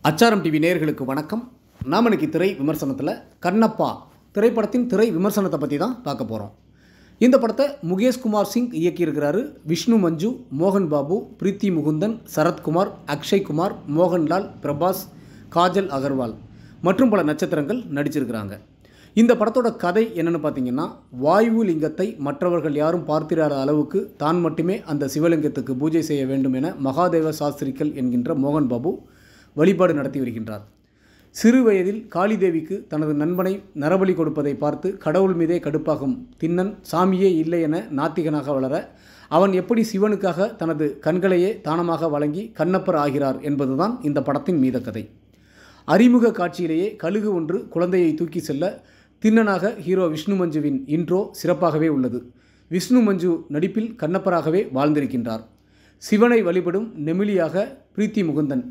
அச்சாரம் டிவி நேயர்களுக்கு வணக்கம். நாம் இன்னைக்கு திரை விமர்சனத்தில் கண்ணப்பா திரைப்படத்தின் திரை விமர்சனத்தை பற்றி தான் பார்க்க போகிறோம். இந்த படத்தை முகேஷ்குமார் சிங் இயக்கியிருக்கிறாரு. விஷ்ணு மஞ்சு, மோகன் பாபு, பிரீத்தி முகுந்தன், சரத்குமார், அக்ஷய்குமார், மோகன்லால், பிரபாஸ், காஜல் அகர்வால் மற்றும் பல நட்சத்திரங்கள் நடிச்சிருக்கிறாங்க. இந்த படத்தோட கதை என்னென்னு பார்த்தீங்கன்னா, வாயு லிங்கத்தை மற்றவர்கள் யாரும் பார்த்திராத அளவுக்கு தான் மட்டுமே அந்த சிவலிங்கத்துக்கு பூஜை செய்ய வேண்டும் என மகாதேவ சாஸ்திரிகள் என்கின்ற மோகன் பாபு வழிபாடு நடத்தி வருகின்றார். சிறு வயதில் காளிதேவிக்கு தனது நண்பனை நரபலி கொடுப்பதை பார்த்து கடவுள் மீதே கடுப்பாகும் திண்ணன் சாமியே இல்லை என நாத்திகனாக வளர, அவன் எப்படி சிவனுக்காக தனது கண்களையே தானமாக வழங்கி கண்ணப்பர் ஆகிறார் என்பதுதான் இந்த படத்தின் மீத கதை. அறிமுக காட்சியிலேயே கழுகு ஒன்று குழந்தையை தூக்கி செல்ல திண்ணனாக ஹீரோ விஷ்ணு மஞ்சுவின் இன்ட்ரோ சிறப்பாகவே உள்ளது. விஷ்ணு மஞ்சு நடிப்பில் கண்ணப்பராகவே வாழ்ந்திருக்கின்றார். சிவனை வழிபடும் நெமிலியாக பிரீத்தி முகுந்தன்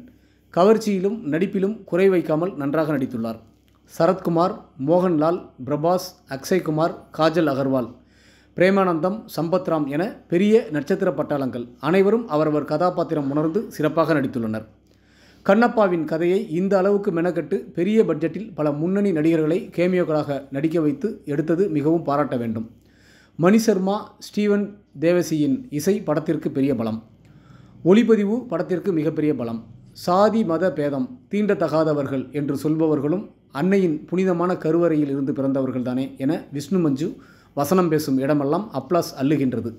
கவர்ச்சியிலும் நடிப்பிலும் குறை வைக்காமல் நன்றாக நடித்துள்ளார். சரத்குமார், மோகன்லால், பிரபாஸ், அக்ஷய்குமார், காஜல் அகர்வால், பிரேமானந்தம், சம்பத்ராம் என பெரிய நட்சத்திர பட்டாளங்கள் அனைவரும் அவரவர் கதாபாத்திரம் உணர்ந்து சிறப்பாக நடித்துள்ளனர். கண்ணப்பாவின் கதையை இந்த அளவுக்கு மெனக்கட்டு பெரிய பட்ஜெட்டில் பல முன்னணி நடிகர்களை கேமியோக்களாக நடிக்க வைத்து எடுத்தது மிகவும் பாராட்ட வேண்டும். மணி சர்மா, ஸ்டீவன் தேவசியின் இசை படத்திற்கு பெரிய பலம். ஒளிப்பதிவு படத்திற்கு மிகப்பெரிய பலம். சாதி மத பேதம் தீண்டத்தகாதவர்கள் என்று சொல்பவர்களும் அன்னையின் புனிதமான கருவறையில் இருந்து பிறந்தவர்கள்தானே என விஷ்ணு மஞ்சு வசனம் பேசும் இடமெல்லாம் அப்ளாஸ் அள்ளுகின்றது.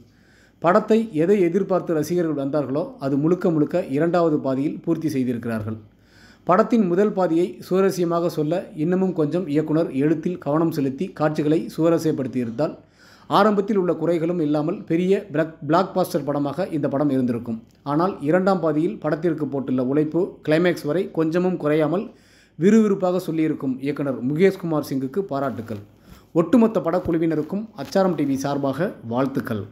படத்தை எதை எதிர்பார்த்து ரசிகர்கள் வந்தார்களோ அது முழுக்க முழுக்க இரண்டாவது பாதியில் பூர்த்தி செய்திருக்கிறார்கள். படத்தின் முதல் பாதியை சுவாரஸ்யமாக சொல்ல இன்னமும் கொஞ்சம் இயக்குனர் எழுத்தில் கவனம் செலுத்தி காட்சிகளை சுவாரஸ்யப்படுத்தியிருந்தால் ஆரம்பத்தில் உள்ள குறைகளும் இல்லாமல் பெரிய பிளாக் பாஸ்டர் படமாக இந்த படம் இருந்திருக்கும். ஆனால் இரண்டாம் பாதியில் படத்திற்கு போட்டுள்ள உழைப்பு கிளைமேக்ஸ் வரை கொஞ்சமும் குறையாமல் விறுவிறுப்பாக சொல்லியிருக்கும் இயக்குனர் முகேஷ்குமார் சிங்குக்கு பாராட்டுக்கள். ஒட்டுமொத்த படக்குழுவினருக்கும் அச்சாரம் டிவி சார்பாக வாழ்த்துக்கள்.